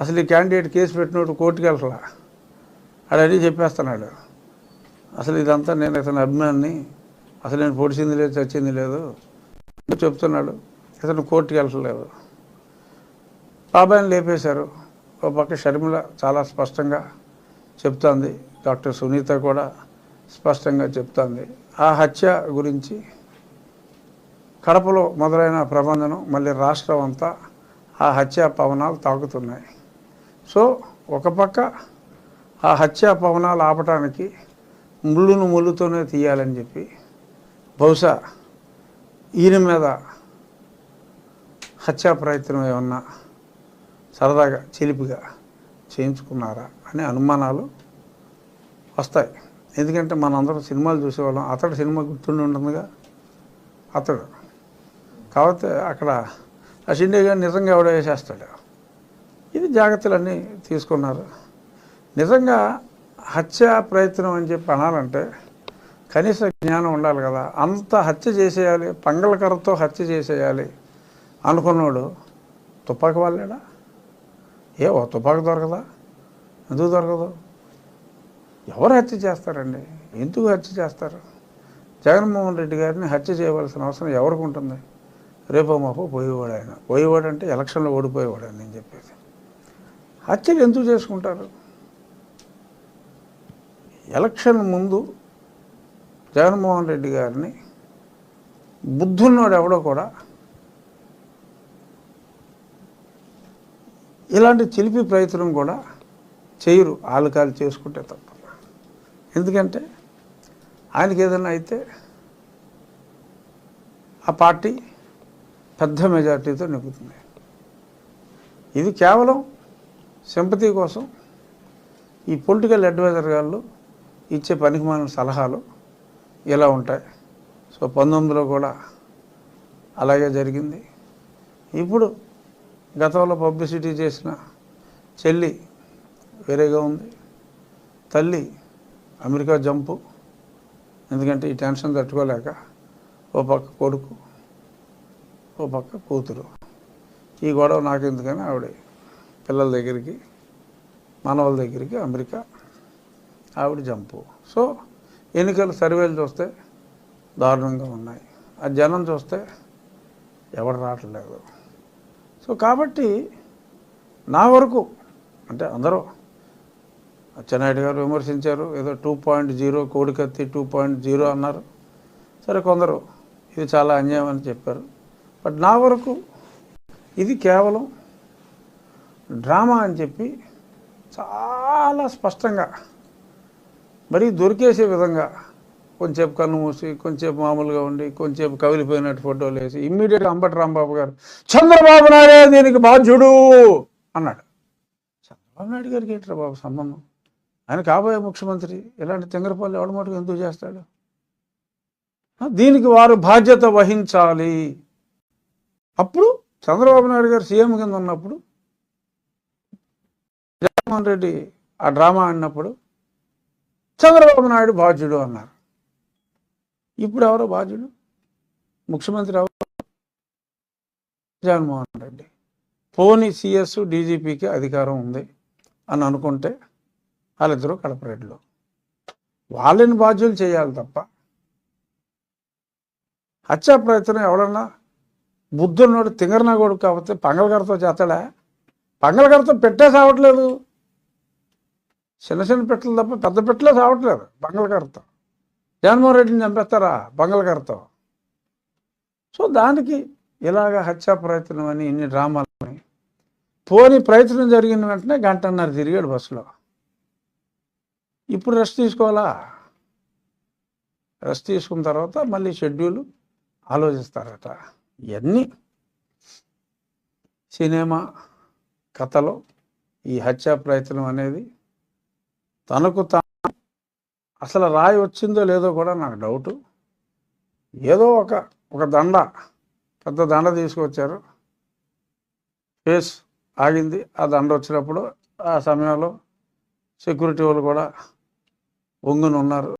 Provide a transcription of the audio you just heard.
అసలు ఈ candidate case పెట్టినోడు కోర్టుకు వెళ్ళలా, అడని చెప్పేస్తున్నాడు. అసలు ఇదంతా నేను ఇతని అభిమాని, అసలు నేను పొడిచింది లేదు చచ్చింది లేదు చెప్తున్నాడు. ఇతను కోర్టుకు వెళ్ళలేదు. బాబాయిని లేపేశారు. ఒక పక్క షర్మిల చాలా స్పష్టంగా చెప్తోంది, డాక్టర్ సునీత కూడా స్పష్టంగా చెప్తోంది. ఆ హత్య గురించి కడపలో మొదలైన ప్రబంధనం మళ్ళీ రాష్ట్రం అంతా ఆ హత్యా పవనాలు తాకుతున్నాయి. సో ఒక పక్క ఆ హత్యా పవనాలు ఆపటానికి ముళ్ళును ముళ్ళుతోనే తీయాలని చెప్పి బహుశా ఈయన మీద హత్యా ప్రయత్నం ఏమన్నా సరదాగా చిలిపిగా చేయించుకున్నారా అనే అనుమానాలు వస్తాయి. ఎందుకంటే మనందరం సినిమాలు చూసేవాళ్ళం. అతడు సినిమా గుర్తుండి ఉంటుందిగా, అతడు కాబట్టి అక్కడ ఆ షిండే గారు నిజంగా ఎవడో వేసేస్తాడు. ఇది జాగ్రత్తలన్నీ తీసుకున్నారు. నిజంగా హత్యా ప్రయత్నం అని చెప్పి అనాలంటే కనీస జ్ఞానం ఉండాలి కదా. అంత హత్య చేసేయాలి, పంగళకరతో హత్య చేసేయాలి అనుకున్నాడు తుపాకి వాళ్ళేడా? ఓ తుపాకి దొరకదా? ఎందుకు దొరకదు? ఎవరు హత్య చేస్తారండి? ఎందుకు హత్య చేస్తారు? జగన్మోహన్ రెడ్డి గారిని హత్య చేయవలసిన అవసరం ఎవరికి ఉంటుంది? రేపో మాపో పోయేవాడు ఆయన. పోయేవాడు అంటే ఎలక్షన్లో ఓడిపోయేవాడు అని నేను చెప్పేది. హత్యలు ఎందుకు చేసుకుంటారు? ఎలక్షన్ ముందు జగన్మోహన్ రెడ్డి గారిని బుద్ధున్నోడు ఎవడో కూడా ఇలాంటి చిలిపి ప్రయత్నం కూడా చేయరు, ఆలుకాలు చేసుకుంటే తప్ప. ఎందుకంటే ఆయనకి ఏదైనా అయితే ఆ పార్టీ పెద్ద మెజార్టీతో నెగ్గుతుంది. ఇది కేవలం సింపతి కోసం ఈ పొలిటికల్ అడ్వైజర్ గారు ఇచ్చే పనికిమాలిన సలహాలు ఇలా ఉంటాయి. సో 19లో కూడా అలాగే జరిగింది. ఇప్పుడు గతంలో పబ్లిసిటీ చేసిన చెల్లి వేరేగా ఉంది, తల్లి అమెరికా జంపు. ఎందుకంటే ఈ టెన్షన్ తట్టుకోలేక ఓ పక్క కొడుకు, ఓ పక్క కూతురు. ఈ గొడవ నాకెందుకని ఆవిడ పిల్లల దగ్గరికి, మనవాళ్ళ దగ్గరికి అమెరికా ఆవిడ జంపు. సో ఎన్నికల సర్వేలు చూస్తే దారుణంగా ఉన్నాయి. ఆ జనం చూస్తే ఎవరు రావట్లేదు. సో కాబట్టి నా వరకు అంటే అందరూ అచ్చెన్నాయుడు గారు విమర్శించారు, ఏదో 2.0 కోడికత్తి 2.0 అన్నారు. సరే, కొందరు ఇది చాలా అన్యాయం అని చెప్పారు. బట్ నా వరకు ఇది కేవలం డ్రామా అని చెప్పి చాలా స్పష్టంగా మరీ దొరికేసే విధంగా కొంచెంసేపు కన్ను మూసి, కొంచెంసేపు మామూలుగా ఉండి, కొంచెంసేపు కవిలిపోయినట్టు ఫోటోలు వేసి ఇమ్మీడియట్గా అంబటి రాంబాబు గారు చంద్రబాబు నాయుడే దీనికి బాధ్యుడు అన్నాడు. చంద్రబాబు నాయుడు గారికి ఏంట్రా బాబు సంబంధం? ఆయన కాబోయే ముఖ్యమంత్రి ఇలాంటి తింగరపల్లి ఎవడ మటుకు ఎందుకు చేస్తాడు? దీనికి వారు బాధ్యత వహించాలి. అప్పుడు చంద్రబాబు నాయుడు గారు సీఎం కింద ఉన్నప్పుడు జగన్మోహన్ రెడ్డి ఆ డ్రామా ఆడినప్పుడు చంద్రబాబు నాయుడు బాధ్యుడు అన్నారు. ఇప్పుడు ఎవరో బాధ్యుడు? ముఖ్యమంత్రి ఎవరు? జగన్మోహన్ రెడ్డి. పోనీ సిఎస్ డీజీపీకి అధికారం ఉంది అని అనుకుంటే వాళ్ళిద్దరూ కడపరెడ్లు, వాళ్ళని బాధ్యులు చేయాలి తప్ప హత్యా ప్రయత్నం ఎవడన్నా బుద్ధున్నోడు తింగరనా కొడుకు కాకపోతే పంగళగరతో చేస్తాడా? పంగళగరతో పెట్టే సావట్లేదు. చిన్న చిన్న పెట్టలు తప్ప పెద్ద పెట్టలే సావట్లేదు పంగళగరతో. జగన్మోహన్ రెడ్డిని చంపేస్తారా పంగళగరతో? సో దానికి ఇలాగ హత్యా ప్రయత్నం అని ఇన్ని డ్రామాలని. పోనీ ప్రయత్నం జరిగిన వెంటనే 1.5 గంట తిరిగాడు బస్సులో. ఇప్పుడు రెస్ట్ తీసుకోవాలా? రెస్ట్ తీసుకున్న తర్వాత మళ్ళీ షెడ్యూల్ ఆలోచిస్తారట. ఇవన్నీ సినిమా కథలో ఈ హత్యా ప్రయత్నం అనేది తనకు తాను అసలు రాయి వచ్చిందో లేదో కూడా నాకు డౌటు. ఏదో ఒక దండ, పెద్ద దండ తీసుకొచ్చారు, కేసు ఆగింది. ఆ దండ వచ్చినప్పుడు ఆ సమయంలో సెక్యూరిటీ వాళ్ళు కూడా ఒంగుని ఉన్నారు.